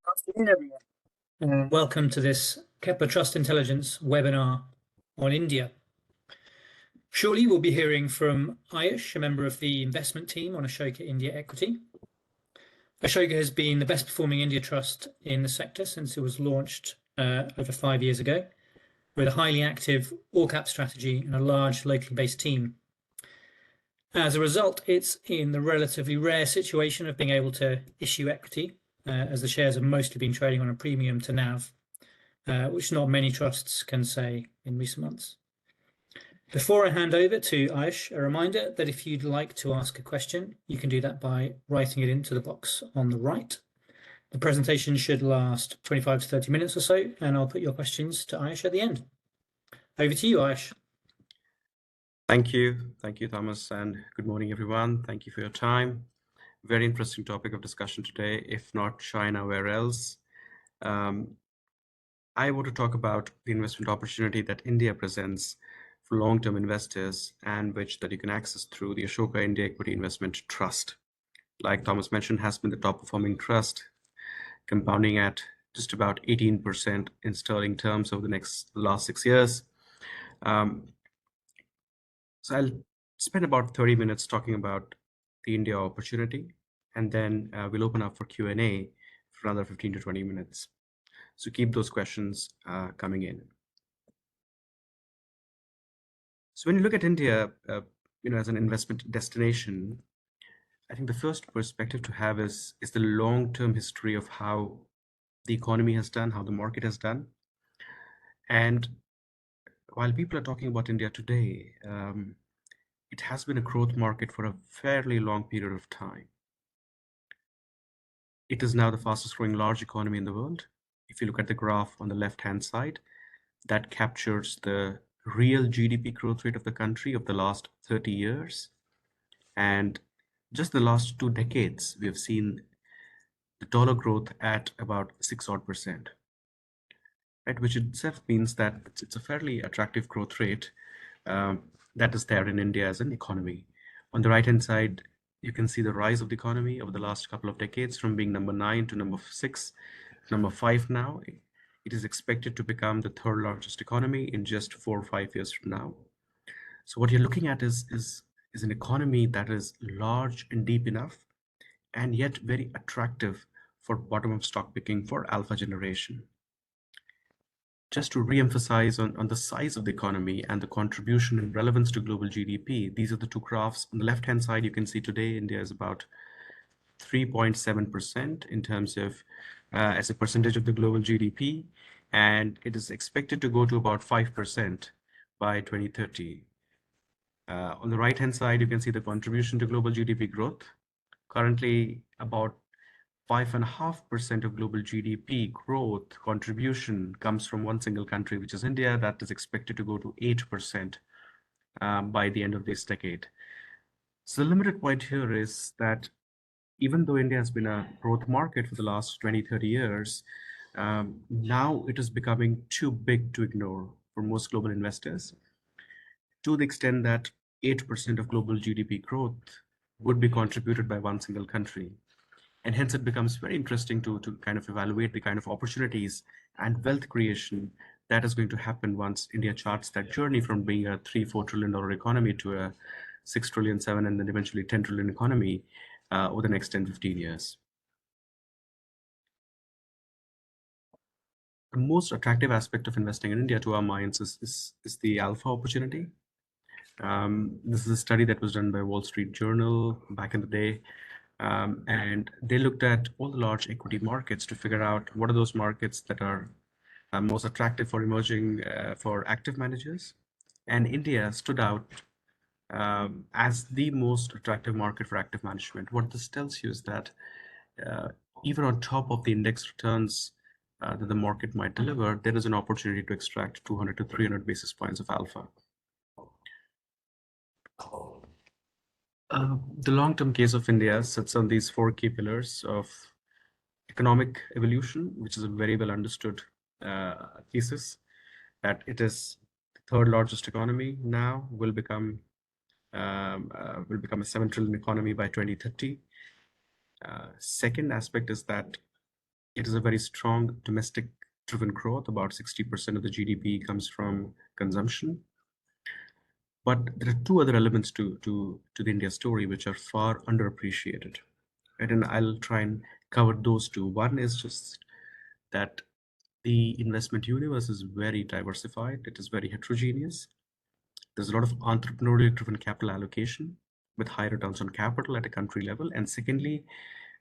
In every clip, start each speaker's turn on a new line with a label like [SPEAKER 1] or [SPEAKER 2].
[SPEAKER 1] Afternoon, everyone, and welcome to this Kepler Trust Intelligence webinar on India. Shortly, we'll be hearing from Ayush, a member of the investment team on Ashoka India Equity. Ashoka has been the best performing India trust in the sector since it was launched over 5 years ago, with a highly active all-cap strategy and a large locally based team. As a result, it's in the relatively rare situation of being able to issue equity, as the shares have mostly been trading on a premium to NAV, which not many trusts can say in recent months. Before I hand over to Ayush, a reminder that if you'd like to ask a question, you can do that by writing it into the box on the right. The presentation should last 25 to 30 minutes or so, and I'll put your questions to Ayush at the end. Over to you, Ayush.
[SPEAKER 2] Thank you, Thomas, and good morning, everyone. Thank you for your time. Very interesting topic of discussion today, if not China, where else? I want to talk about the investment opportunity that India presents for long-term investors and which that you can access through the Ashoka India Equity Investment Trust. Like Thomas mentioned, has been the top performing trust, compounding at just about 18% in sterling terms over the last 6 years. So I'll spend about 30 minutes talking about the India opportunity, and then we'll open up for Q&A for another 15 to 20 minutes. So keep those questions coming in. So when you look at India, as an investment destination, I think the first perspective to have is the long-term history of how the economy has done, how the market has done. And while people are talking about India today, it has been a growth market for a fairly long period of time. It is now the fastest growing large economy in the world. If you look at the graph on the left-hand side, that captures the real GDP growth rate of the country of the last 30 years. And just the last 2 decades, we have seen the dollar growth at about 6% right, which itself means that it's a fairly attractive growth rate that is there in India as an economy. On the right-hand side, you can see the rise of the economy over the last couple of decades from being number 9 to number 6, number 5 now. It is expected to become the third largest economy in just 4 or 5 years from now. So what you're looking at is an economy that is large and deep enough, and yet very attractive for bottom-up stock picking for alpha generation. Just to re-emphasize on the size of the economy and the contribution and relevance to global GDP, these are the 2 graphs. On the left-hand side, you can see today India is about 3.7% in terms of as a percentage of the global GDP, and it is expected to go to about 5% by 2030. On the right-hand side, you can see the contribution to global GDP growth. Currently, about 5.5% of global GDP growth contribution comes from one single country, which is India. That is expected to go to 8% by the end of this decade. So the limited point here is that even though India has been a growth market for the last 20, 30 years, now it is becoming too big to ignore for most global investors, to the extent that 8% of global GDP growth would be contributed by one single country. And hence it becomes very interesting to kind of evaluate the kind of opportunities and wealth creation that is going to happen once India charts that journey from being a $3-4 trillion economy to a 6 trillion, 7, and then eventually 10 trillion economy over the next 10-15 years. The most attractive aspect of investing in India to our minds is the alpha opportunity. This is a study that was done by Wall Street Journal back in the day. And they looked at all the large equity markets to figure out what are those markets that are most attractive for emerging for active managers. And India stood out as the most attractive market for active management. What this tells you is that even on top of the index returns that the market might deliver, there is an opportunity to extract 200 to 300 basis points of alpha. The long-term case of India sits on these 4 key pillars of economic evolution, which is a very well understood thesis, that it is the third largest economy now, will become a 7 trillion economy by 2030. Second aspect is that It is a very strong domestic driven growth. About 60% of the GDP comes from consumption. But there are two other elements to the India story which are far underappreciated. Right? And I'll try and cover those two. One is just that the investment universe is very diversified, it is very heterogeneous. There's a lot of entrepreneurial driven capital allocation with high returns on capital at a country level. And secondly,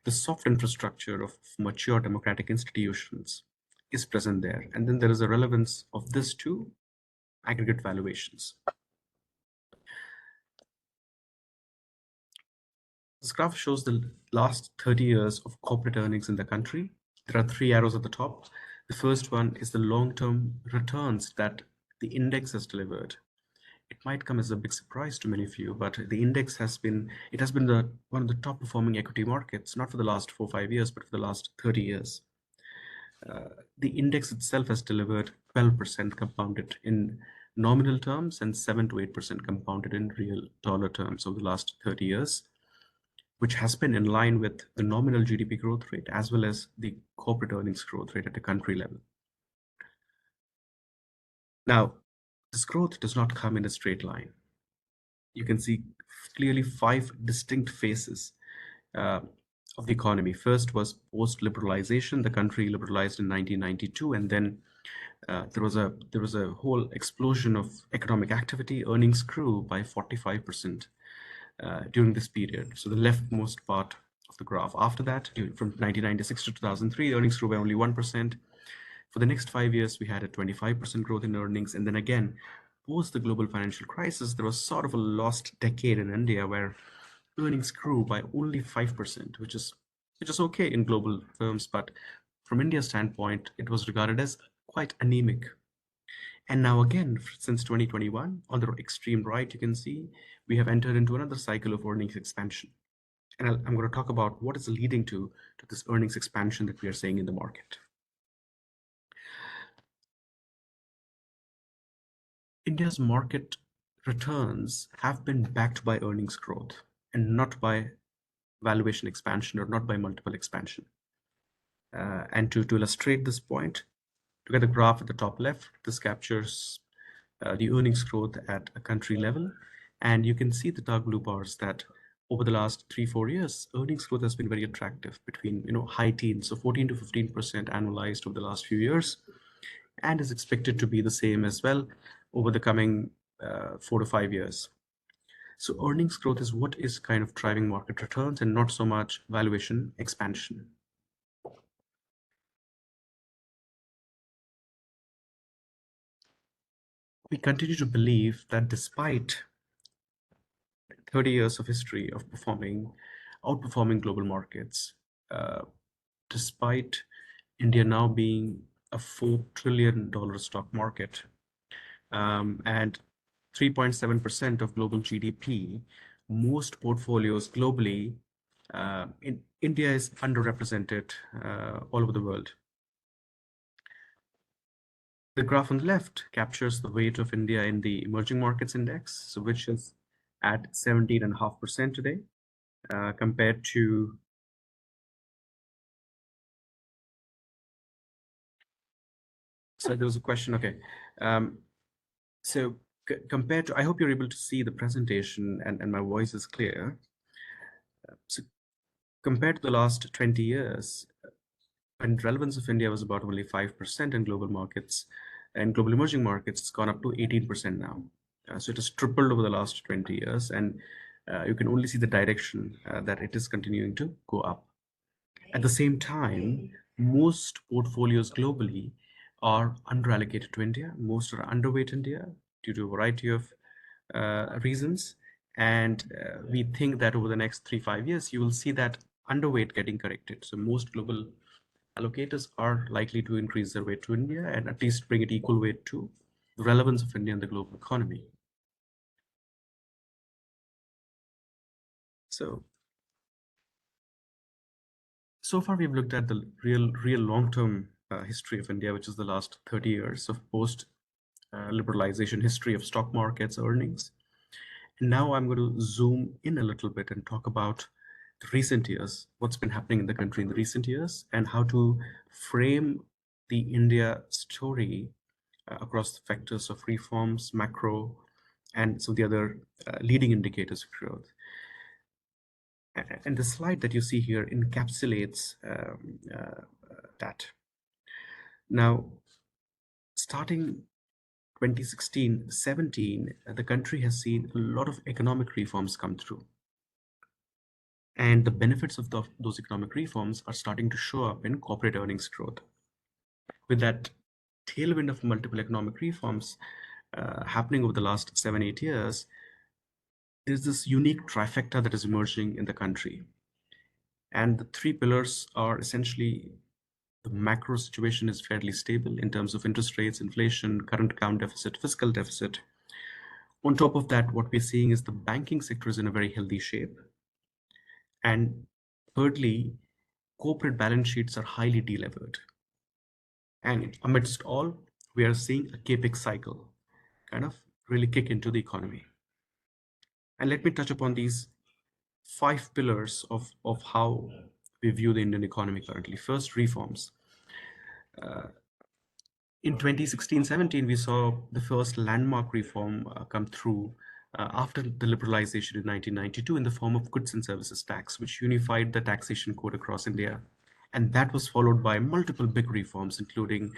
[SPEAKER 2] the soft infrastructure of mature democratic institutions is present there. And then there is a relevance of this to aggregate valuations. This graph shows the last 30 years of corporate earnings in the country. There are three arrows at the top. The first one is the long-term returns that the index has delivered. It might come as a big surprise to many of you, but the index has been one of the top performing equity markets, not for the last 4 or 5 years, but for the last 30 years. The index itself has delivered 12% compounded in nominal terms and 7 to 8% compounded in real dollar terms over the last 30 years, which has been in line with the nominal GDP growth rate as well as the corporate earnings growth rate at the country level. Now, this growth does not come in a straight line. You can see clearly 5 distinct phases uh, of the economy. First was post-liberalization. The country liberalized in 1992, and then there was a whole explosion of economic activity. Earnings grew by 45% during this period. So the leftmost part of the graph. After that, from 1996 to 2003, earnings grew by only 1%. For the next 5 years, we had a 25% growth in earnings, and then again, post the global financial crisis, there was sort of a lost decade in India where earnings grew by only 5%, which is okay in global terms, but from India's standpoint, it was regarded as quite anemic. And now again, since 2021, on the extreme right, you can see we have entered into another cycle of earnings expansion. And I'm going to talk about what is leading to this earnings expansion that we are seeing in the market. India's market returns have been backed by earnings growth and not by valuation expansion or not by multiple expansion. And to illustrate this point, look at the graph at the top left. This captures the earnings growth at a country level. And you can see the dark blue bars that over the last 3-4 years, earnings growth has been very attractive between high teens, so 14 to 15% annualized over the last few years, and is expected to be the same as well over the coming 4 to 5 years. So earnings growth is what is kind of driving market returns and not so much valuation expansion. We continue to believe that despite 30 years of history of outperforming global markets, despite India now being a $4 trillion stock market, and 3.7% of global GDP, most portfolios globally, in India is underrepresented all over the world. The graph on the left captures the weight of India in the emerging markets index, so which is at 17.5% today, compared to so there was a question. Okay, so compared to, I hope you're able to see the presentation and my voice is clear. So compared to the last 20 years, when relevance of India was about only 5% in global markets, and global emerging markets, it's gone up to 18% now. So it has tripled over the last 20 years, and you can only see the direction that it is continuing to go up. At the same time, most portfolios globally are underallocated to India. Most are underweight India due to a variety of reasons. And we think that over the next 3-5 years, you will see that underweight getting corrected. So most global allocators are likely to increase their weight to India and at least bring it equal weight to the relevance of India in the global economy. So far we've looked at the real long-term history of India, which is the last 30 years of post liberalization history of stock markets earnings. And now I'm going to zoom in a little bit and talk about the recent years, what's been happening in the country in the recent years, and how to frame the India story across the factors of reforms, macro, and some of the other leading indicators of growth. And the slide that you see here encapsulates that. Now, starting 2016-17, the country has seen a lot of economic reforms come through. And the benefits of those economic reforms are starting to show up in corporate earnings growth. With that tailwind of multiple economic reforms happening over the last 7-8 years, there's this unique trifecta that is emerging in the country. And the three pillars are essentially the macro situation is fairly stable in terms of interest rates, inflation, current account deficit, fiscal deficit. On top of that, what we're seeing is the banking sector is in a very healthy shape. And thirdly, corporate balance sheets are highly delevered. And amidst all, we are seeing a capex cycle kind of really kick into the economy. And let me touch upon these 5 pillars of how we view the Indian economy currently. First, reforms. In 2016-17, we saw the first landmark reform come through after the liberalization in 1992 in the form of goods and services tax, which unified the taxation code across India. And that was followed by multiple big reforms, including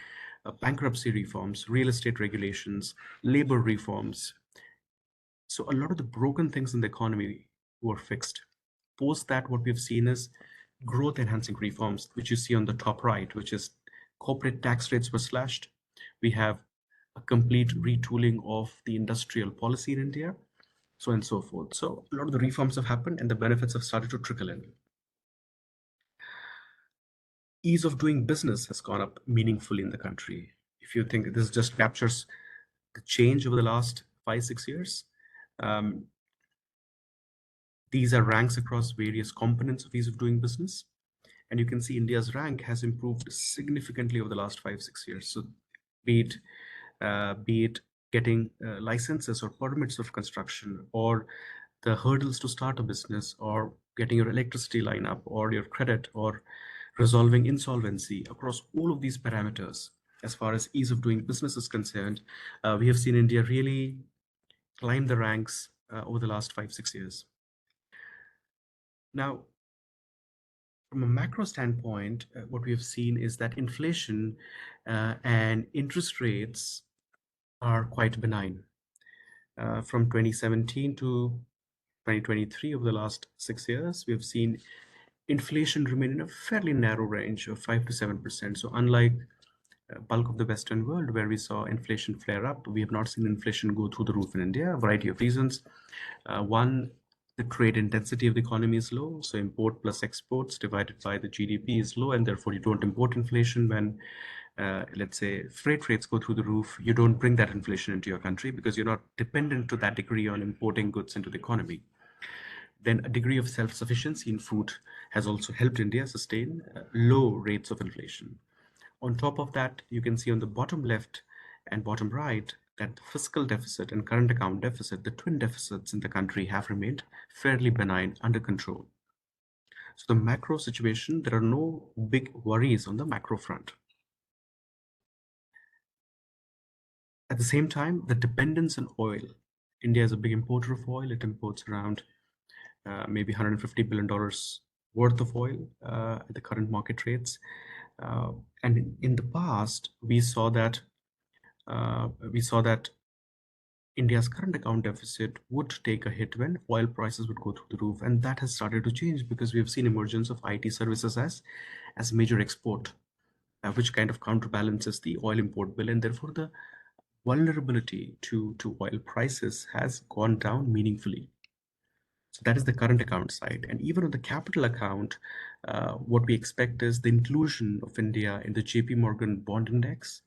[SPEAKER 2] bankruptcy reforms, real estate regulations, labor reforms. So a lot of the broken things in the economy were fixed. Post that, what we've seen is growth enhancing reforms, which you see on the top right, which is corporate tax rates were slashed. We have a complete retooling of the industrial policy in India, so on and so forth. So a lot of the reforms have happened and the benefits have started to trickle in. Ease of doing business has gone up meaningfully in the country. If you think this just captures the change over the last 5-6 years, these are ranks across various components of ease of doing business. And you can see India's rank has improved significantly over the last 5-6 years. So be it getting licenses or permits of construction, or the hurdles to start a business, or getting your electricity line up, or your credit, or resolving insolvency, across all of these parameters, as far as ease of doing business is concerned, we have seen India really climb the ranks over the last 5-6 years. Now, from a macro standpoint, what we have seen is that inflation and interest rates are quite benign. From 2017 to 2023, over the last 6 years, we have seen inflation remain in a fairly narrow range of 5 to 7%. So unlike bulk of the Western world, where we saw inflation flare up, we have not seen inflation go through the roof in India. A variety of reasons. One, the trade intensity of the economy is low. So import plus exports divided by the GDP is low, and therefore you don't import inflation. When, let's say, freight rates go through the roof, you don't bring that inflation into your country because you're not dependent to that degree on importing goods into the economy. Then a degree of self-sufficiency in food has also helped India sustain low rates of inflation. On top of that, you can see on the bottom left and bottom right that the fiscal deficit and current account deficit, the twin deficits in the country, have remained fairly benign, under control. So the macro situation, there are no big worries on the macro front. At the same time, the dependence on oil. India is a big importer of oil. It imports around maybe $150 billion worth of oil at the current market rates. And in the past, we saw that India's current account deficit would take a hit when oil prices would go through the roof, and that has started to change because we have seen emergence of IT services as major export, which kind of counterbalances the oil import bill, and therefore the vulnerability to oil prices has gone down meaningfully. So that is the current account side. And even on the capital account, what we expect is the inclusion of India in the JP Morgan bond index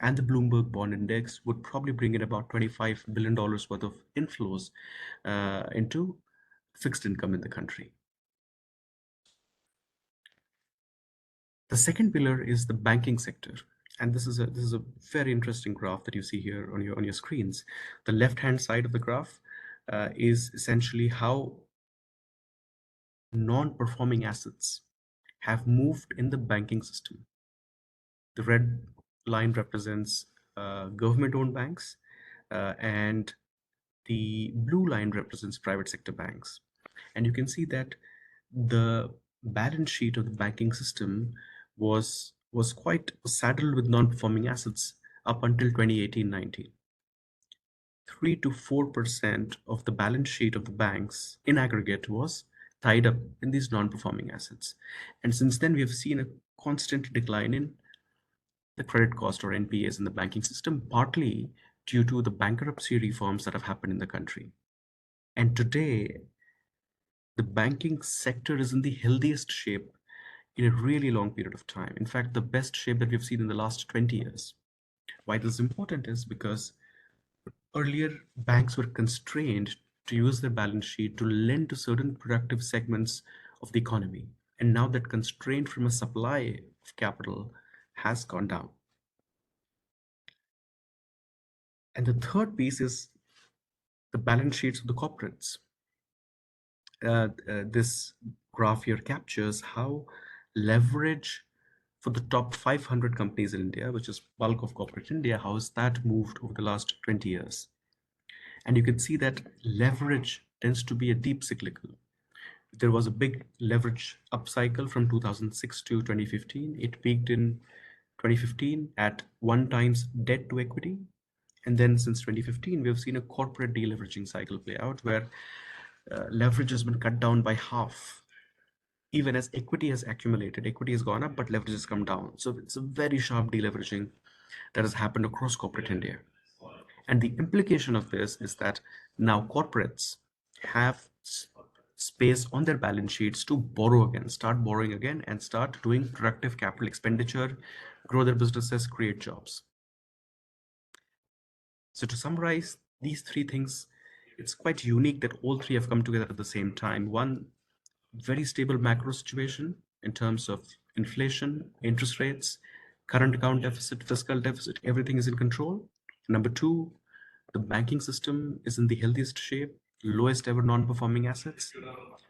[SPEAKER 2] and the Bloomberg bond index would probably bring in about $25 billion worth of inflows into fixed income in the country. The second pillar is the banking sector. And this is a very interesting graph that you see here on your screens. The left-hand side of the graph is essentially how non-performing assets have moved in the banking system. The red line represents government-owned banks, and the blue line represents private sector banks. And you can see that the balance sheet of the banking system was quite saddled with non-performing assets up until 2018-19. 3 to 4% of the balance sheet of the banks in aggregate was tied up in these non-performing assets. And since then, we have seen a constant decline in the credit cost or NPAs in the banking system, partly due to the bankruptcy reforms that have happened in the country. And today, the banking sector is in the healthiest shape in a really long period of time. In fact, the best shape that we've seen in the last 20 years. Why this is important is because earlier banks were constrained to use their balance sheet to lend to certain productive segments of the economy. And now that constraint from a supply of capital has gone down. And the third piece is the balance sheets of the corporates. This graph here captures how leverage for the top 500 companies in India, which is bulk of corporate India, how has that moved over the last 20 years? And you can see that leverage tends to be a deep cyclical. There was a big leverage upcycle from 2006 to 2015. It peaked in 2015 at 1 times debt to equity. And then since 2015, we've seen a corporate deleveraging cycle play out where leverage has been cut down by half. Even as equity has accumulated, equity has gone up, but leverage has come down. So it's a very sharp deleveraging that has happened across corporate India. And the implication of this is that now corporates have space on their balance sheets to borrow again, start borrowing again, and start doing productive capital expenditure, grow their businesses, create jobs. So to summarize these three things, it's quite unique that all three have come together at the same time. One, very stable macro situation in terms of inflation, interest rates, current account deficit, fiscal deficit, everything is in control. Number two, the banking system is in the healthiest shape, lowest ever non-performing assets.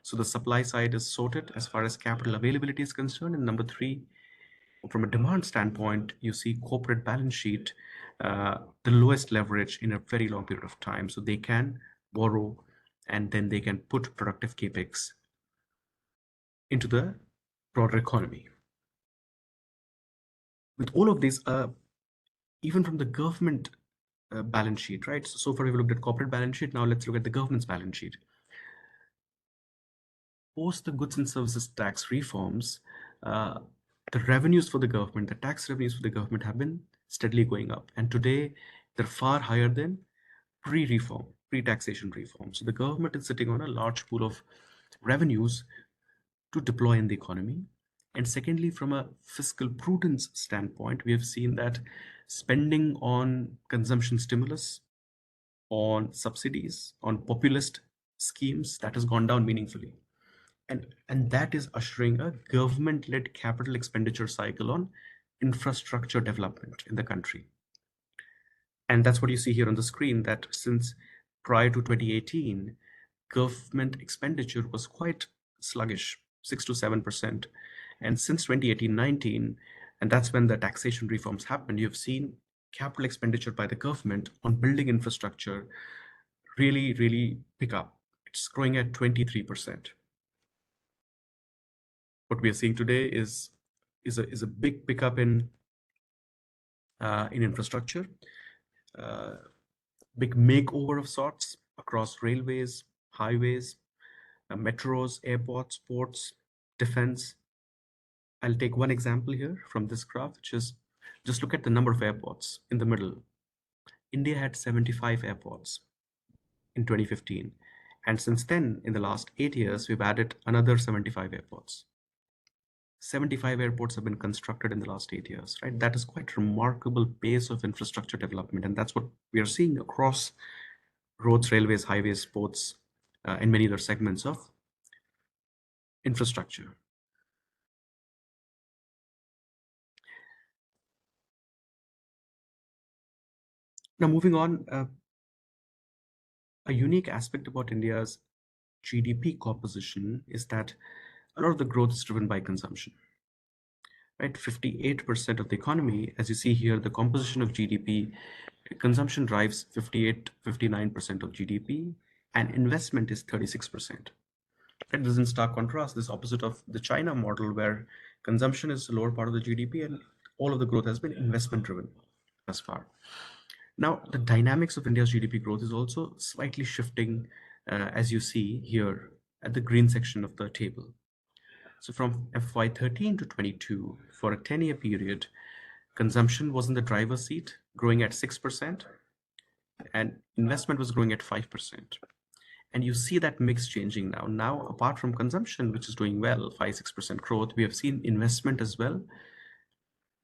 [SPEAKER 2] So the supply side is sorted as far as capital availability is concerned. And number three, from a demand standpoint, you see corporate balance sheet, the lowest leverage in a very long period of time. So they can borrow and then they can put productive capex into the broader economy. With all of this, even from the government balance sheet, right? So far we've looked at corporate balance sheet. Now let's look at the government's balance sheet. Post the goods and services tax reforms, the revenues for the government, the tax revenues for the government have been steadily going up. And today they're far higher than pre-reform, pre-taxation reform. So the government is sitting on a large pool of revenues to deploy in the economy. And secondly, from a fiscal prudence standpoint, we have seen that spending on consumption stimulus, on subsidies, on populist schemes, that has gone down meaningfully. And that is ushering a government-led capital expenditure cycle on infrastructure development in the country. And that's what you see here on the screen, that since prior to 2018, government expenditure was quite sluggish, 6 to 7%. And since 2018-19, and that's when the taxation reforms happened, you've seen capital expenditure by the government on building infrastructure really, really pick up. It's growing at 23%. What we are seeing today is a big pickup in infrastructure, big makeover of sorts across railways, highways, metros, airports, ports, defense. I'll take one example here from this graph, which is just look at the number of airports in the middle. India had 75 airports in 2015. And since then, in the last 8 years, we've added another 75 airports. 75 airports have been constructed in the last 8 years, right? That is quite remarkable pace of infrastructure development. And that's what we are seeing across roads, railways, highways, ports, and many other segments of infrastructure. Now, moving on, a unique aspect about India's GDP composition is that a lot of the growth is driven by consumption, right? 58% of the economy, as you see here, the composition of GDP, consumption drives 58, 59% of GDP, and investment is 36%. It is in stark contrast, this opposite of the China model, where consumption is the lower part of the GDP and all of the growth has been investment driven thus far. Now, the dynamics of India's GDP growth is also slightly shifting, as you see here at the green section of the table. So from FY13 to 22, for a 10-year period, consumption was in the driver's seat, growing at 6%, and investment was growing at 5%. And you see that mix changing now. Now, apart from consumption, which is doing well, 5-6% growth, we have seen investment as well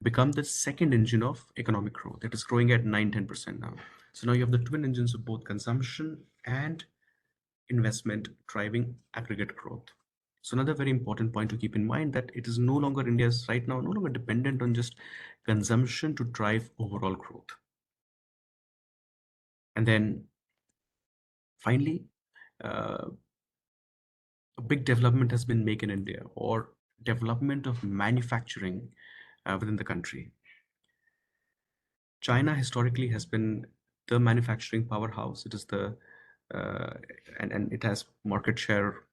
[SPEAKER 2] become the second engine of economic growth. It is growing at 9-10% now. So now you have the twin engines of both consumption and investment driving aggregate growth. So another very important point to keep in mind that it is no longer India's right now, no longer dependent on just consumption to drive overall growth. And then finally, a big development has been Make in India, or development of manufacturing within the country. China historically has been the manufacturing powerhouse. It is the and it has market share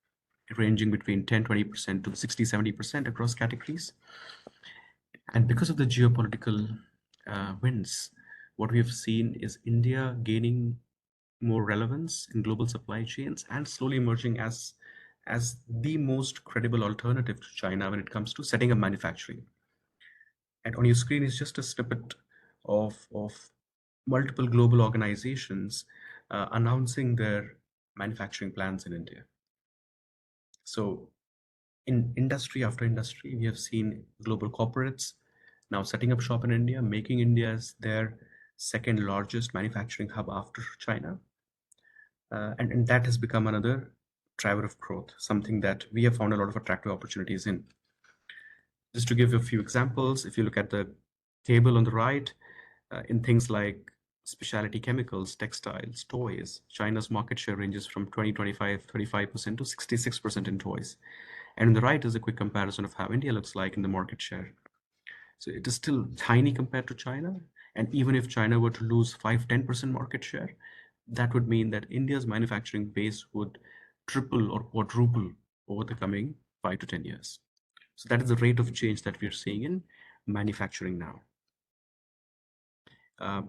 [SPEAKER 2] ranging between 10-20% to 60-70% across categories. And because of the geopolitical winds, what we have seen is India gaining more relevance in global supply chains and slowly emerging as the most credible alternative to China when it comes to setting up manufacturing. And on your screen is just a snippet of multiple global organizations announcing their manufacturing plans in India. So in industry after industry, we have seen global corporates now setting up shop in India, making India as their second largest manufacturing hub after China. And that has become another driver of growth, something that we have found a lot of attractive opportunities in. Just to give you a few examples, if you look at the table on the right, in things like specialty chemicals, textiles, toys, China's market share ranges from 35% to 66% in toys. And on the right is a quick comparison of how India looks like in the market share. So it is still tiny compared to China. And even if China were to lose 5-10% market share, that would mean that India's manufacturing base would triple or quadruple over the coming 5 to 10 years. So that is the rate of change that we are seeing in manufacturing now. A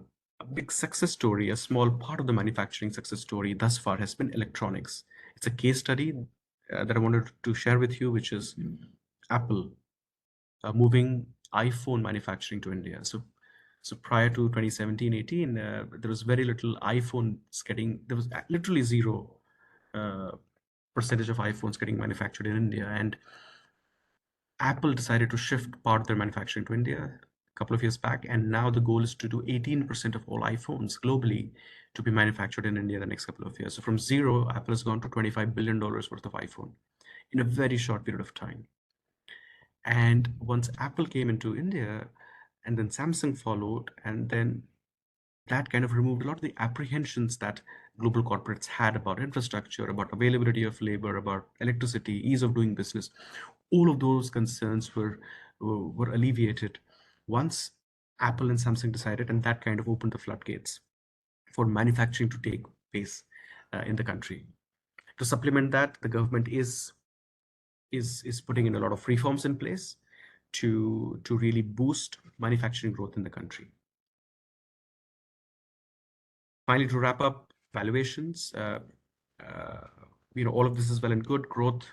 [SPEAKER 2] big success story, a small part of the manufacturing success story thus far has been electronics. It's a case study that I wanted to share with you, which is Apple moving iPhone manufacturing to India. So prior to 2017-18, there was very little iPhones getting, there was literally zero percentage of iPhones getting manufactured in India. And Apple decided to shift part of their manufacturing to India a couple of years back, and now the goal is to do 18% of all iPhones globally to be manufactured in India the next couple of years. So from zero, Apple has gone to $25 billion worth of iPhone in a very short period of time. And once Apple came into India, and then Samsung followed, and then that kind of removed a lot of the apprehensions that global corporates had about infrastructure, about availability of labor, about electricity, ease of doing business. All of those concerns were alleviated once Apple and Samsung decided, and that kind of opened the floodgates for manufacturing to take place in the country. To supplement that, the government is putting in a lot of reforms in place to really boost manufacturing growth in the country. Finally, to wrap up, valuations, all of this is well and good. Growth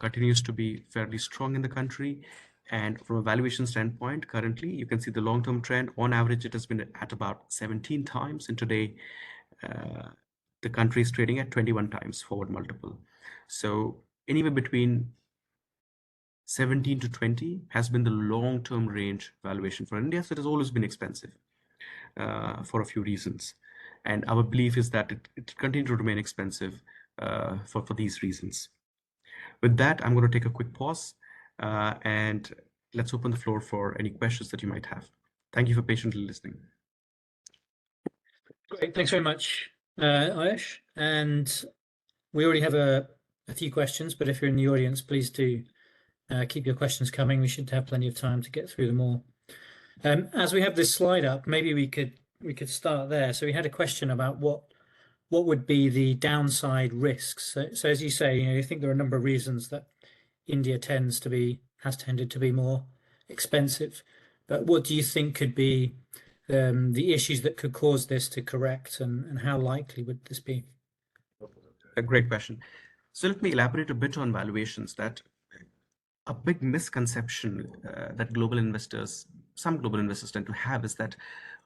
[SPEAKER 2] continues to be fairly strong in the country. And from a valuation standpoint, currently, you can see the long-term trend. On average, it has been at about 17 times. And today, the country is trading at 21 times forward multiple. So anywhere between 17 to 20 has been the long-term range valuation for India. So it has always been expensive for a few reasons. And our belief is that it continues to remain expensive for these reasons. With that, I'm going to take a quick pause and let's open the floor for any questions that you might have. Thank you for patiently listening.
[SPEAKER 1] Great, thanks very much, Ayush. And We already have a few questions, but if you're in the audience, please do keep your questions coming. We should have plenty of time to get through them all. As we have this slide up, maybe we could start there. So we had a question about what would be the downside risks. So as you say, you think there are a number of reasons that India has tended to be more expensive. But what do you think could be the issues that could cause this to correct, and how likely would this be?
[SPEAKER 2] A great question. So let me elaborate a bit on valuations. That a big misconception that some global investors tend to have is that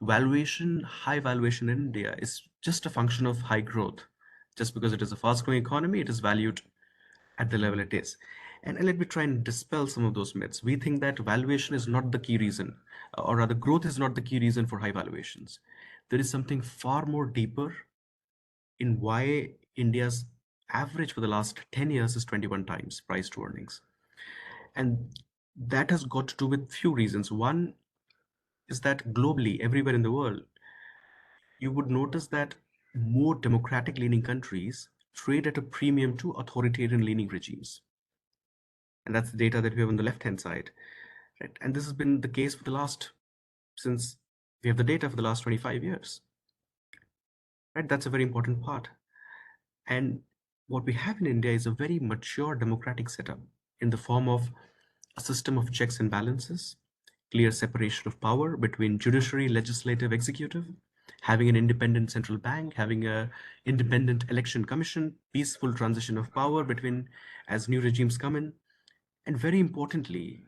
[SPEAKER 2] high valuation in India is just a function of high growth. Just because it is a fast growing economy, it is valued at the level it is. And let me try and dispel some of those myths. We think that valuation is not the key reason, or rather, growth is not the key reason for high valuations. There is something far more deeper in why India's average for the last 10 years is 21 times price to earnings. And that has got to do with few reasons. One is that globally, everywhere in the world, you would notice that more democratic leaning countries trade at a premium to authoritarian leaning regimes. And that's the data that we have on the left-hand side. Right? And this has been the case since we have the data for the last 25 years. Right? That's a very important part. And what we have in India is a very mature democratic setup in the form of a system of checks and balances, clear separation of power between judiciary, legislative, executive, having an independent central bank, having an independent election commission, peaceful transition of power as new regimes come in, and very importantly,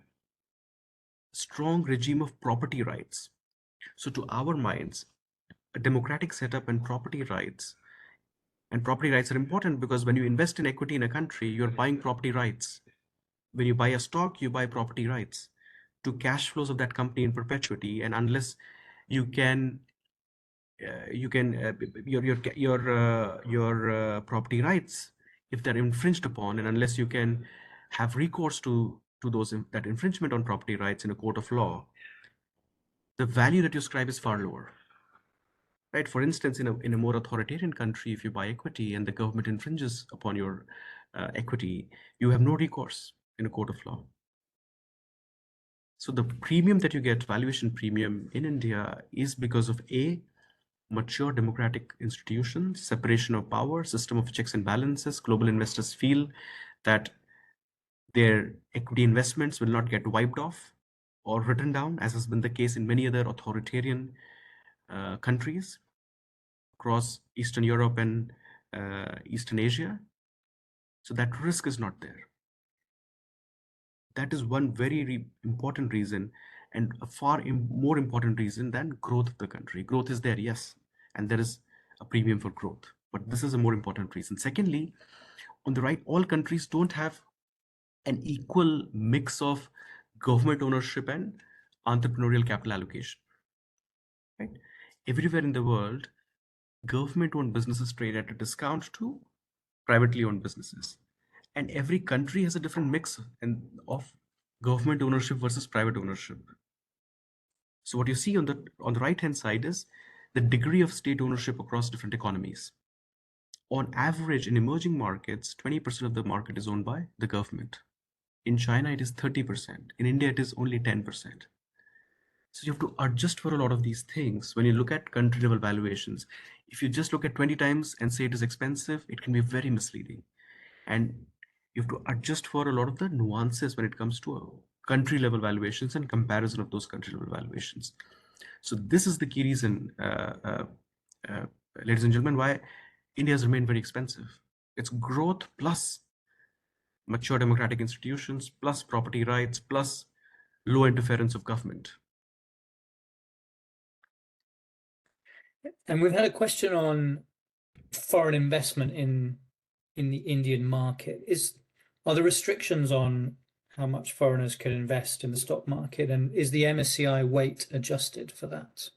[SPEAKER 2] strong regime of property rights. So to our minds, a democratic setup and property rights are important because when you invest in equity in a country, you're buying property rights. When you buy a stock, you buy property rights to cash flows of that company in perpetuity. And unless you can, your property rights, if they're infringed upon, and unless you can have recourse to that infringement on property rights in a court of law, the value that you ascribe is far lower. Right? For instance, in a more authoritarian country, if you buy equity and the government infringes upon your equity, you have no recourse in a court of law. So the premium that you get, valuation premium in India, is because of mature democratic institutions, separation of power, system of checks and balances. Global investors feel that their equity investments will not get wiped off or written down, as has been the case in many other authoritarian countries across Eastern Europe and Eastern Asia. So that risk is not there. That is one very important reason, and a far more important reason than growth of the country. Growth is there, yes, and there is a premium for growth, but this is a more important reason. Secondly, on the right, all countries don't have an equal mix of government ownership and entrepreneurial capital allocation. Right? Everywhere in the world, government-owned businesses trade at a discount to privately owned businesses, and every country has a different mix of government ownership versus private ownership. So what you see on the right-hand side is the degree of state ownership across different economies. On average, in emerging markets, 20% of the market is owned by the government. In China, it is 30%. In India, it is only 10%. So you have to adjust for a lot of these things when you look at country level valuations. If you just look at 20 times and say it is expensive, it can be very misleading. And you have to adjust for a lot of the nuances when it comes to country level valuations and comparison of those country level valuations. So this is the key reason, ladies and gentlemen, why India has remained very expensive. It's growth plus mature democratic institutions, plus property rights, plus low interference of government.
[SPEAKER 1] And we've had a question on foreign investment in the Indian market. Are there restrictions on how much foreigners can invest in the stock market, and is the MSCI weight adjusted for that?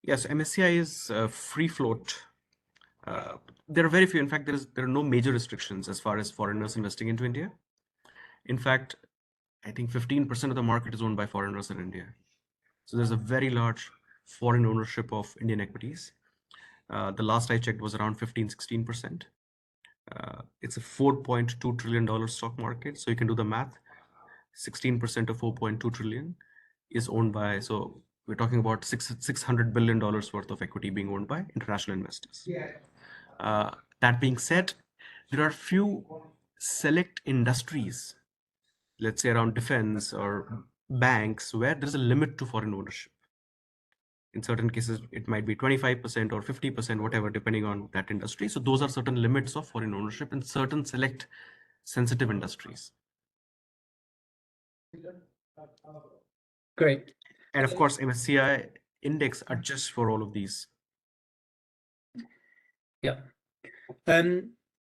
[SPEAKER 2] Yes, MSCI is free float. There are very few. In fact, there are no major restrictions as far as foreigners investing into India. In fact, I think 15% of the market is owned by foreigners in India. So there's a very large foreign ownership of Indian equities. The last I checked was around 15-16%. It's a $4.2 trillion stock market. So you can do the math. 16% of 4.2 trillion is owned by, so we're talking about $600 billion worth of equity being owned by international investors. That being said, there are few select industries, let's say around defense or banks, where there's a limit to foreign ownership. In certain cases, it might be 25% or 50%, whatever, depending on that industry. So those are certain limits of foreign ownership in certain select sensitive industries.
[SPEAKER 1] Great.
[SPEAKER 2] And of course, MSCI index adjusts for all of these.
[SPEAKER 1] Yeah.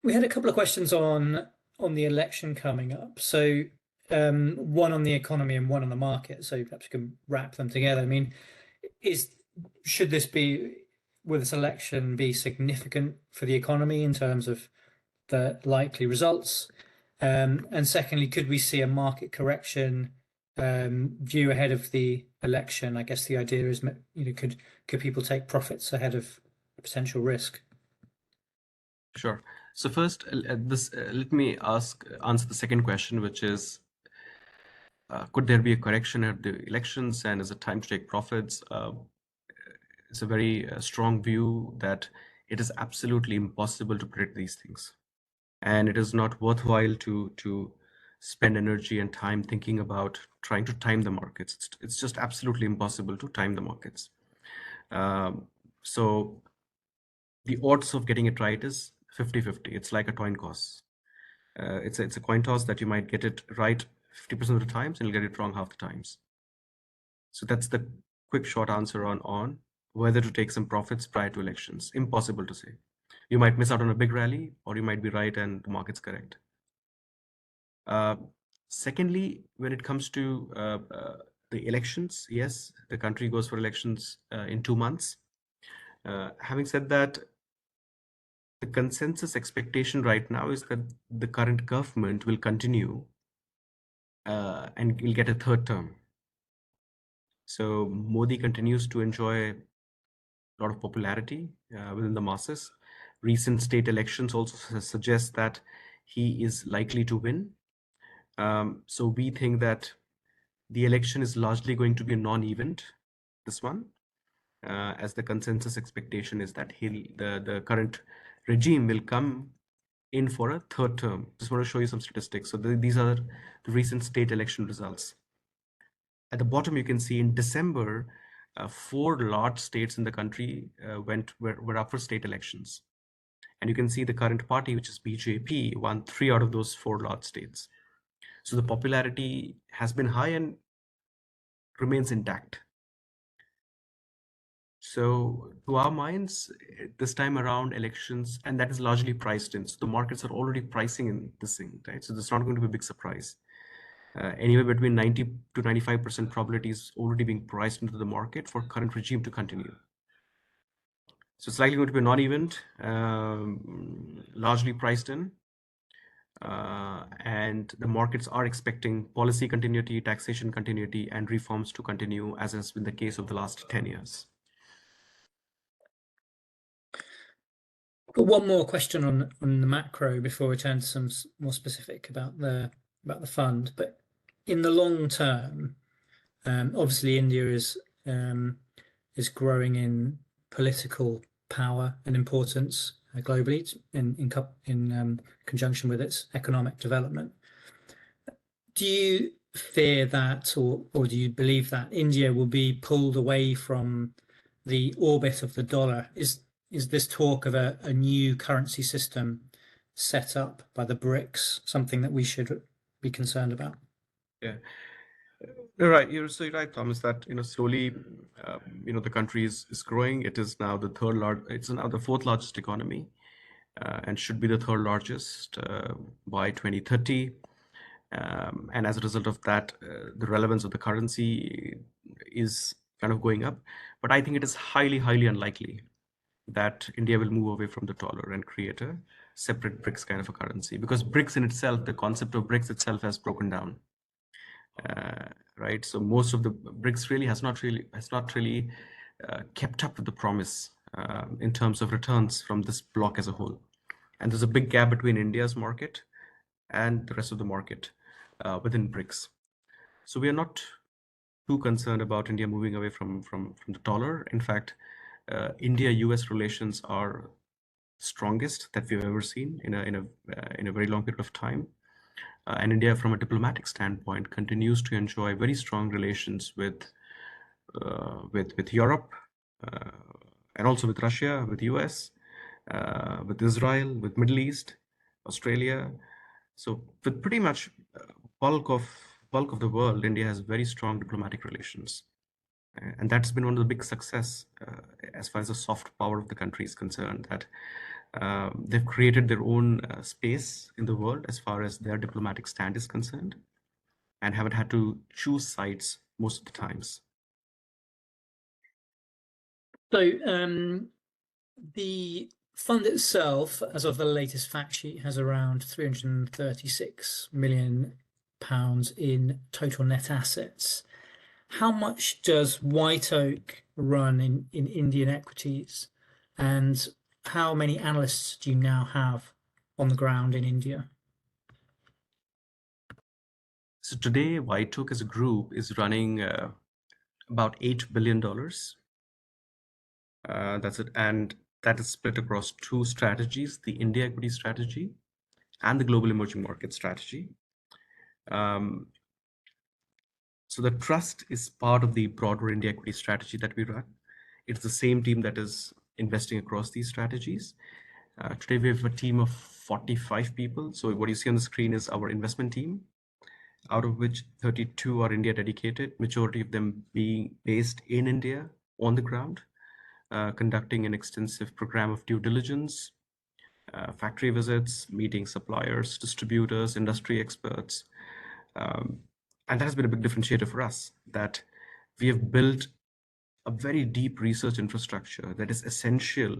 [SPEAKER 1] We had a couple of questions on the election coming up. So one on the economy and one on the market. So perhaps you can wrap them together. I mean, should this will this election be significant for the economy in terms of the likely results? And secondly, could we see a market correction due ahead of the election? I guess the idea is, could people take profits ahead of a potential risk?
[SPEAKER 2] Sure. So first, let me answer the second question, which is, could there be a correction at the elections, and is it time to take profits? It's a very strong view that it is absolutely impossible to predict these things, and it is not worthwhile to spend energy and time thinking about trying to time the markets. It's just absolutely impossible to time the markets. So the odds of getting it right is 50-50. It's like a coin toss. It's a coin toss that you might get it right 50% of the times and you'll get it wrong half the times. So that's the quick short answer on whether to take some profits prior to elections. Impossible to say. You might miss out on a big rally, or you might be right and the market's correct. Secondly, when it comes to the elections, yes, the country goes for elections in 2 months. Having said that, the consensus expectation right now is that the current government will continue and will get a third term. So Modi continues to enjoy a lot of popularity within the masses. Recent state elections also suggest that he is likely to win. So we think that the election is largely going to be a non-event, this one, as the consensus expectation is that the current regime will come in for a third term. Just want to show you some statistics. So these are the recent state election results. At the bottom, you can see in December, 4 large states in the country were up for state elections. And you can see the current party, which is BJP, won 3 out of those 4 large states. So the popularity has been high and remains intact. So to our minds, this time around elections, and that is largely priced in. So the markets are already pricing in this thing, right? So it's not going to be a big surprise. Anywhere between 90 to 95% probability is already being priced into the market for current regime to continue. So it's likely going to be a non-event, largely priced in. And the markets are expecting policy continuity, taxation continuity, and reforms to continue, as has been the case of the last 10 years.
[SPEAKER 1] Got one more question on the macro before we turn to some more specific about the fund. But in the long term, obviously India is growing in political power and importance globally in conjunction with its economic development. Do you fear that, or do you believe that India will be pulled away from the orbit of the dollar? Is this talk of a new currency system set up by the BRICS something that we should be concerned about?
[SPEAKER 2] Yeah, you're right. You're so right, Thomas. That slowly, the country is growing. It is now the It's now the 4th largest economy, and should be the 3rd largest by 2030. And as a result of that, the relevance of the currency is kind of going up. But I think it is highly, highly unlikely that India will move away from the dollar and create a separate BRICS kind of a currency, because BRICS in itself, the concept of BRICS itself has broken down. Right, so most of the BRICS really has not really kept up with the promise in terms of returns from this bloc as a whole. And there's a big gap between India's market and the rest of the market within BRICS. So we are not too concerned about India moving away from the dollar. In fact, India-US relations are strongest that we've ever seen in a very long period of time. And India, from a diplomatic standpoint, continues to enjoy very strong relations with Europe, and also with Russia, with US, with Israel, with Middle East, Australia. So with pretty much bulk of the world, India has very strong diplomatic relations. And that's been one of the big success as far as the soft power of the country is concerned, that they've created their own space in the world as far as their diplomatic stand is concerned, and haven't had to choose sides most of the times.
[SPEAKER 1] So the fund itself, as of the latest fact sheet, has around 336 million pounds in total net assets. How much does White Oak run in Indian equities, and how many analysts do you now have on the ground in India?
[SPEAKER 2] So today, White Oak as a group is running about $8 billion. That's it. And that is split across two strategies, the India equity strategy and the global emerging market strategy. So the trust is part of the broader India equity strategy that we run. It's the same team that is investing across these strategies. Today we have a team of 45 people. So what you see on the screen is our investment team, out of which 32 are India dedicated, majority of them being based in India on the ground, conducting an extensive program of due diligence, factory visits, meeting suppliers, distributors, industry experts. And that has been a big differentiator for us, that we have built a very deep research infrastructure that is essential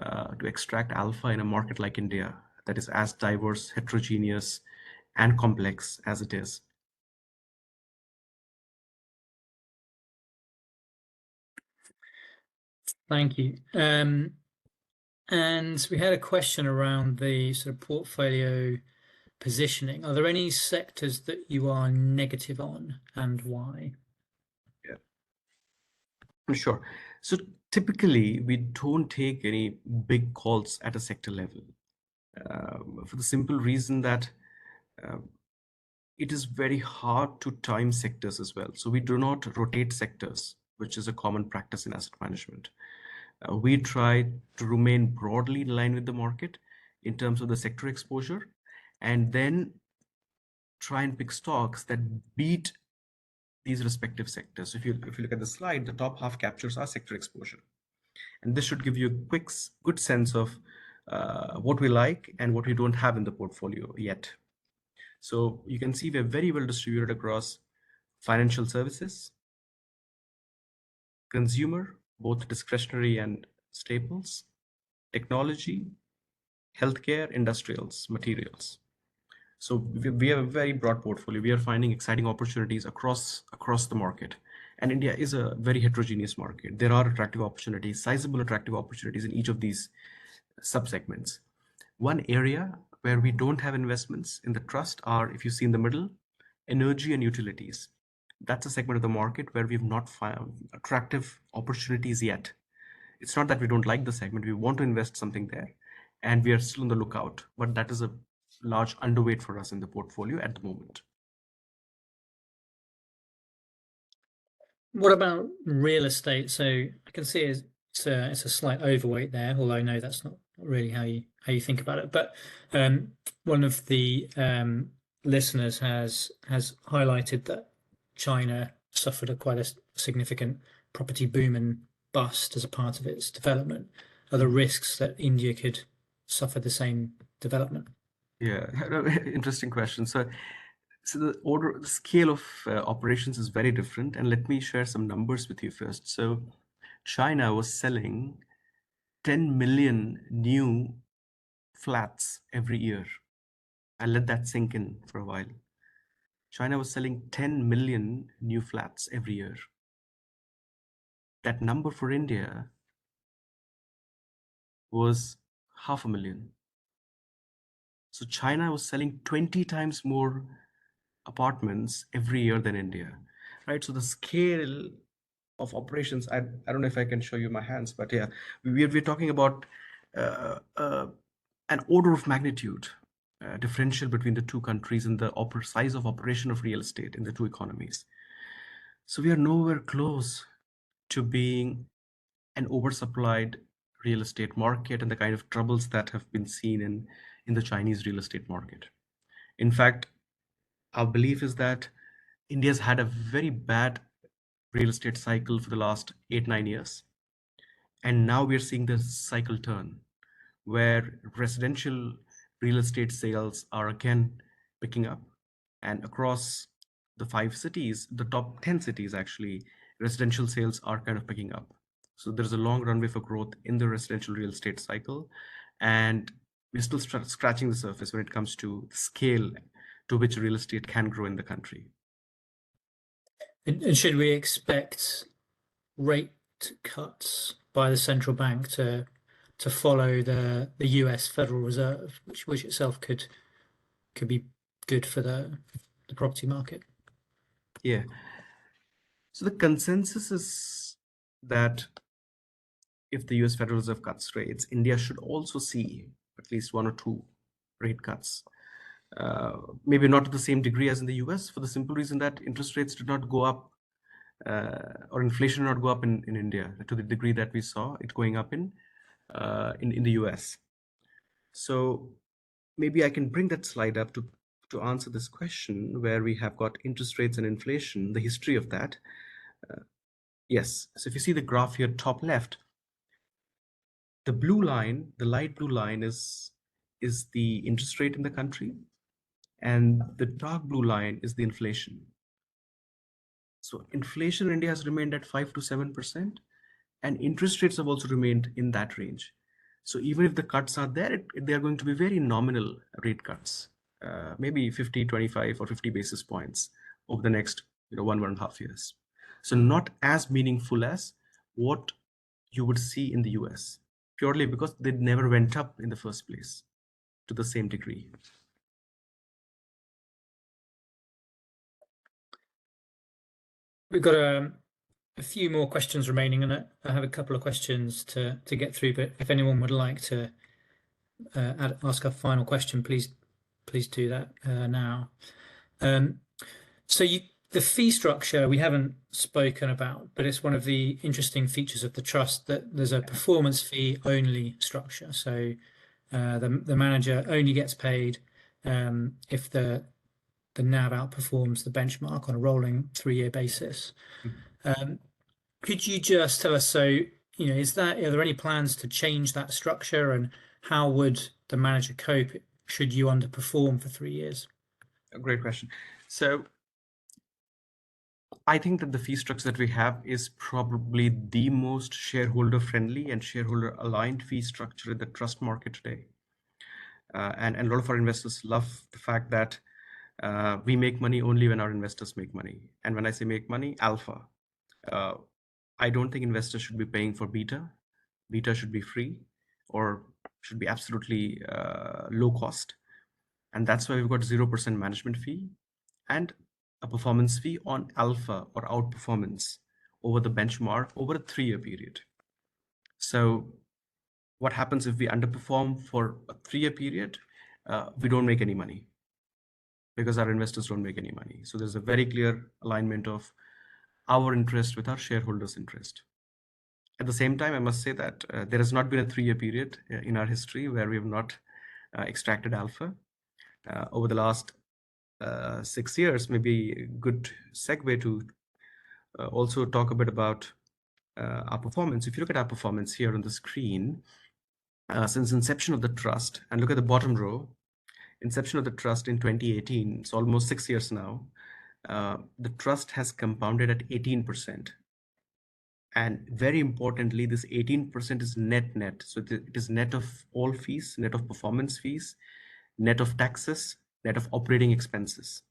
[SPEAKER 2] to extract alpha in a market like India, that is as diverse, heterogeneous, and complex as it is.
[SPEAKER 1] Thank you. And we had a question around the sort of portfolio positioning. Are there any sectors that you are negative on, and why?
[SPEAKER 2] Yeah, sure. So typically, we don't take any big calls at a sector level, for the simple reason that it is very hard to time sectors as well. So we do not rotate sectors, which is a common practice in asset management. We try to remain broadly in line with the market in terms of the sector exposure, and then try and pick stocks that beat these respective sectors. So if you look at the slide, the top half captures our sector exposure, and this should give you a good sense of what we like and what we don't have in the portfolio yet. So you can see we're very well distributed across financial services, consumer, both discretionary and staples, technology, healthcare, industrials, materials. So we have a very broad portfolio. We are finding exciting opportunities across the market. And India is a very heterogeneous market. There are attractive opportunities, sizable attractive opportunities in each of these subsegments. One area where we don't have investments in the trust are, if you see in the middle, energy and utilities. That's a segment of the market where we've not found attractive opportunities yet. It's not that we don't like the segment, we want to invest something there, and we are still on the lookout, but that is a large underweight for us in the portfolio at the moment.
[SPEAKER 1] What about real estate? So I can see it's a slight overweight there, although I know that's not really how you think about it. But one of the listeners has highlighted that China suffered quite a significant property boom and bust as a part of its development. Are there risks that India could suffer the same development?
[SPEAKER 2] Yeah, interesting question. So the scale of operations is very different, and let me share some numbers with you first. So China was selling 10 million new flats every year. I'll let that sink in for a while. China was selling 10 million new flats every year. That number for India was 500,000. So China was selling 20 times more apartments every year than India, right? So the scale of operations, I don't know if I can show you my hands, but yeah, we're talking about uh, uh, an order of magnitude differential between the two countries in the size of operation of real estate in the two economies. So we are nowhere close to being an oversupplied real estate market and the kind of troubles that have been seen in the Chinese real estate market. In fact, our belief is that India's had a very bad real estate cycle for the last 8, 9 years. And now we're seeing the cycle turn where residential real estate sales are again picking up. And across the 5 cities, the top 10 cities actually, residential sales are kind of picking up. So there's a long runway for growth in the residential real estate cycle. And we're still scratching the surface when it comes to the scale to which real estate can grow in the country.
[SPEAKER 1] And should we expect rate cuts by the central bank to follow the US Federal Reserve, which itself could be good for the property market?
[SPEAKER 2] Yeah. So the consensus is that if the US Federal Reserve cuts rates, India should also see at least 1 or 2 rate cuts. Maybe not to the same degree as in the US, for the simple reason that interest rates did not go up, or inflation did not go up in India to the degree that we saw it going up in the US. So maybe I can bring that slide up to answer this question where we have got interest rates and inflation, the history of that. Yes, so if you see the graph here, top left, the blue line, the light blue line is the interest rate in the country, and the dark blue line is the inflation. So inflation in India has remained at 5 to 7%, and interest rates have also remained in that range. So even if the cuts are there, they are going to be very nominal rate cuts, maybe 50, 25, or 50 basis points over the next 1.5 years. So not as meaningful as what you would see in the US, purely because they never went up in the first place to the same degree.
[SPEAKER 1] We've got a few more questions remaining, and I have a couple of questions to get through. But if anyone would like to ask a final question, please do that now. So the fee structure we haven't spoken about, but it's one of the interesting features of the trust that there's a performance fee only structure. So the manager only gets paid if the NAV outperforms the benchmark on a rolling 3-year basis. Could you just tell us, so are there any plans to change that structure, and how would the manager cope should you underperform for 3 years?
[SPEAKER 2] A great question. So I think that the fee structure that we have is probably the most shareholder friendly and shareholder aligned fee structure in the trust market today. And a lot of our investors love the fact that we make money only when our investors make money. And when I say make money, alpha. I don't think investors should be paying for beta. Beta should be free or should be absolutely low cost. And that's why we've got 0% management fee and a performance fee on alpha or outperformance over the benchmark over a 3-year period. So what happens if we underperform for a 3-year period? We don't make any money because our investors don't make any money. So there's a very clear alignment of our interest with our shareholders' interest. At the same time, I must say that there has not been a 3-year period in our history where we have not extracted alpha. Over the last 6 years, maybe a good segue to also talk a bit about our performance. If you look at our performance here on the screen, since inception of the trust, and look at the bottom row, inception of the trust in 2018, it's almost 6 years now, the trust has compounded at 18%. And very importantly, this 18% is net. So it is net of all fees, net of performance fees, net of taxes, net of operating expenses.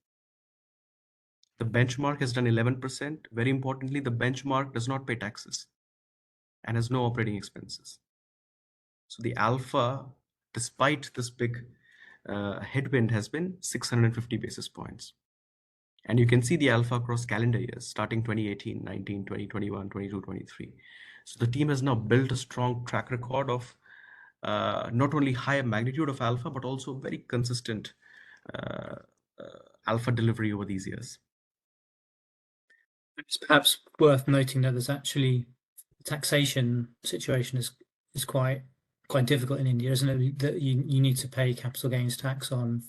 [SPEAKER 2] The benchmark has done 11%. Very importantly, the benchmark does not pay taxes and has no operating expenses. So the alpha, despite this big headwind has been 650 basis points. And you can see the alpha across calendar years, starting 2018, 19, 20, 21, 22, 23. So the team has now built a strong track record of not only higher magnitude of alpha, but also very consistent uh, alpha delivery over these years.
[SPEAKER 1] It's perhaps worth noting that there's actually taxation situation is quite difficult in India, isn't it? That you need to pay capital gains tax on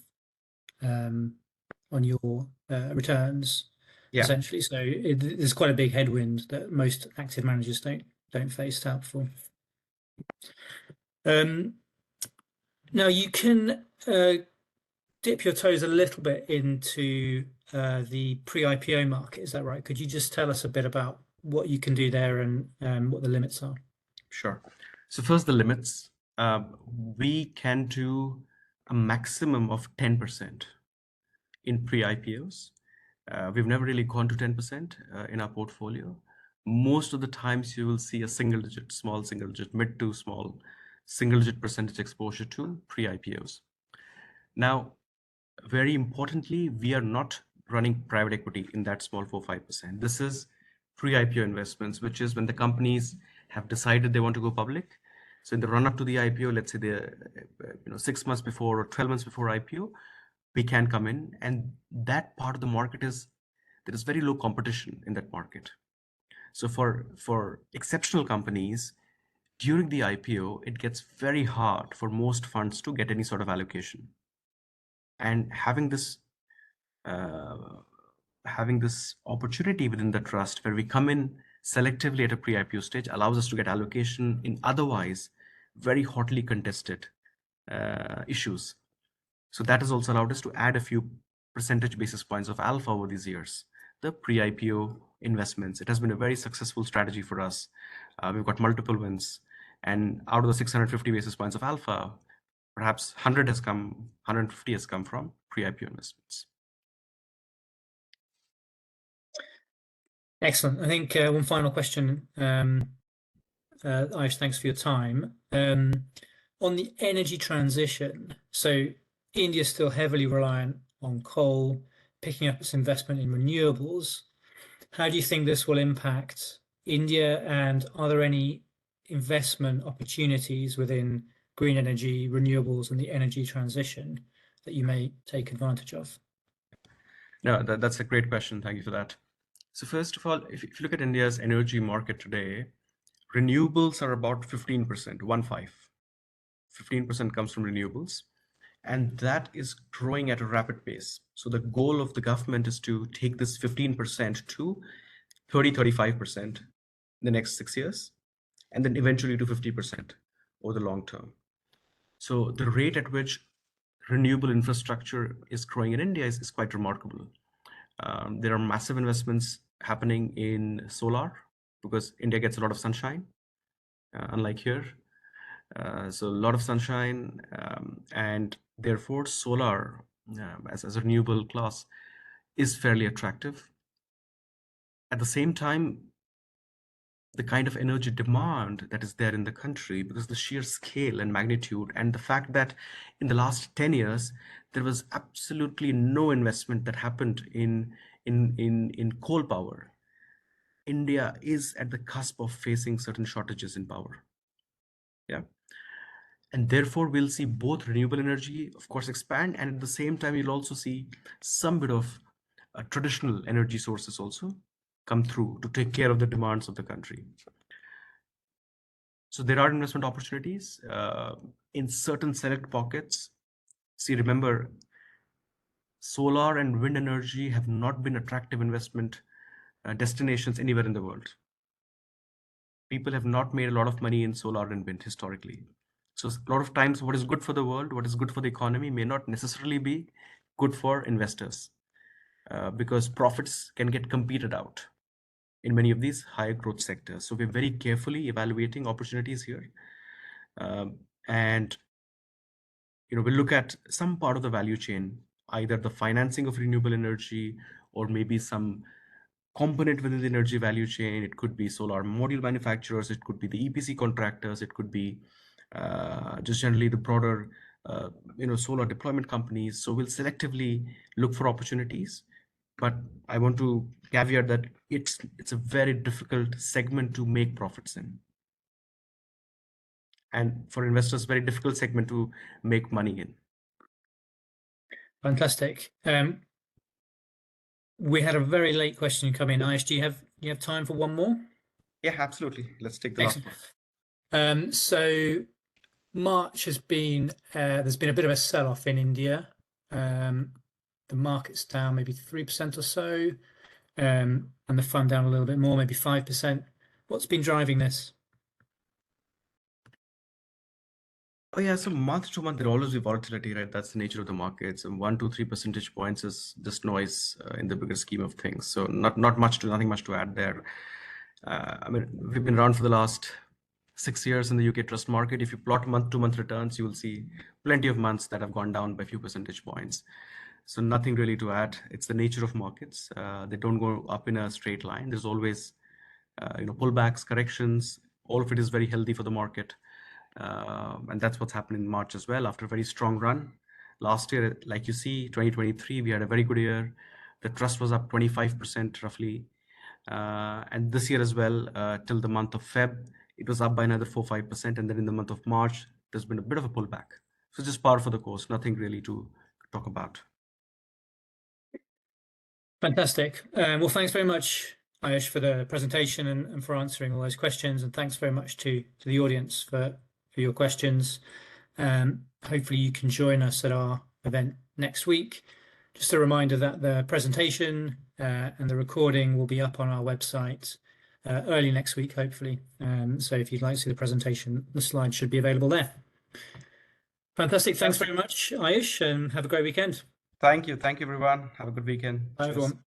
[SPEAKER 1] your returns,
[SPEAKER 2] Yeah.
[SPEAKER 1] essentially. So there's quite a big headwind that most active managers don't face. Helpful. Now you can dip your toes a little bit into the pre-IPO market. Is that right? Could you just tell us a bit about what you can do there and what the limits are?
[SPEAKER 2] Sure. So first, the limits. We can do a maximum of 10% in pre-IPOs. We've never really gone to 10% in our portfolio. Most of the times you will see a single digit, small single digit, mid to small single digit percentage exposure to pre-IPOs. Now, very importantly, we are not running private equity in that small 4-5%. This is pre-IPO investments, which is when the companies have decided they want to go public. So in the run up to the IPO, let's say they're 6 months before or 12 months before IPO, we can come in, and that part of the market there is very low competition in that market. So for exceptional companies during the IPO, it gets very hard for most funds to get any sort of allocation. And having this opportunity within the trust where we come in selectively at a pre-IPO stage allows us to get allocation in otherwise very hotly contested issues. So that has also allowed us to add a few percentage basis points of alpha over these years. The pre-IPO investments, it has been a very successful strategy for us. We've got multiple wins, and out of the 650 basis points of alpha, perhaps 150 has come from pre-IPO investments.
[SPEAKER 1] Excellent. I think one final question. Aish, thanks for your time. On the energy transition, so India is still heavily reliant on coal, picking up its investment in renewables. How do you think this will impact India, and are there any investment opportunities within green energy, renewables, and the energy transition that you may take advantage of?
[SPEAKER 2] No, that's a great question. Thank you for that. So first of all, if you look at India's energy market today, renewables are about 15%, 15% comes from renewables, and that is growing at a rapid pace. So the goal of the government is to take this 15% to 30, 35% in the next 6 years, and then eventually to 50% over the long term. So the rate at which renewable infrastructure is growing in India is quite remarkable. There are massive investments happening in solar because India gets a lot of sunshine, unlike here. So a lot of sunshine, and therefore solar as a renewable class is fairly attractive. At the same time, the kind of energy demand that is there in the country, because the sheer scale and magnitude, and the fact that in the last 10 years there was absolutely no investment that happened in coal power. India is at the cusp of facing certain shortages in power. Yeah. And therefore we'll see both renewable energy, of course, expand, and at the same time you'll also see some bit of traditional energy sources also come through to take care of the demands of the country. So there are investment opportunities in certain select pockets. See, remember, solar and wind energy have not been attractive investment destinations anywhere in the world. People have not made a lot of money in solar and wind historically. So a lot of times what is good for the world, what is good for the economy may not necessarily be good for investors because profits can get competed out in many of these high growth sectors. So we're very carefully evaluating opportunities here. And we'll look at some part of the value chain, either the financing of renewable energy or maybe some component within the energy value chain. It could be solar module manufacturers, it could be the EPC contractors, it could be just generally the broader solar deployment companies. So we'll selectively look for opportunities. But I want to caveat that it's a very difficult segment to make profits in. And for investors, very difficult segment to make money in.
[SPEAKER 1] Fantastic. We had a very late question come in. Aish, do you have time for one more?
[SPEAKER 2] Yeah, absolutely. Let's take the last one.
[SPEAKER 1] So March has been there's been a bit of a sell-off in India. The market's down maybe 3% or so, and the fund down a little bit more, maybe 5%. What's been driving this?
[SPEAKER 2] Oh yeah, so month to month there always be volatility, right? That's the nature of the markets. And 1 to 3 percentage points is just noise in the bigger scheme of things. So nothing much to add there. I mean, we've been around for the last 6 years in the UK trust market. If you plot month to month returns, you will see plenty of months that have gone down by a few percentage points. So nothing really to add. It's the nature of markets. They don't go up in a straight line. There's always pullbacks, corrections. All of it is very healthy for the market. And that's what's happened in March as well, after a very strong run. Last year, like you see, 2023, we had a very good year. The trust was up 25% roughly. And this year as well, till the month of Feb, it was up by another 4-5%. And then in the month of March, there's been a bit of a pullback. So just par for the course, nothing really to talk about.
[SPEAKER 1] Fantastic. Well, thanks very much, Ayush, for the presentation and for answering all those questions. And thanks very much to the audience for your questions. Hopefully you can join us at our event next week. Just a reminder that the presentation and the recording will be up on our website early next week, hopefully. So if you'd like to see the presentation, the slides should be available there. Fantastic. Thanks very much, Ayush, and have a great weekend.
[SPEAKER 2] Thank you. Thank you, everyone. Have a good weekend.
[SPEAKER 1] Bye, everyone.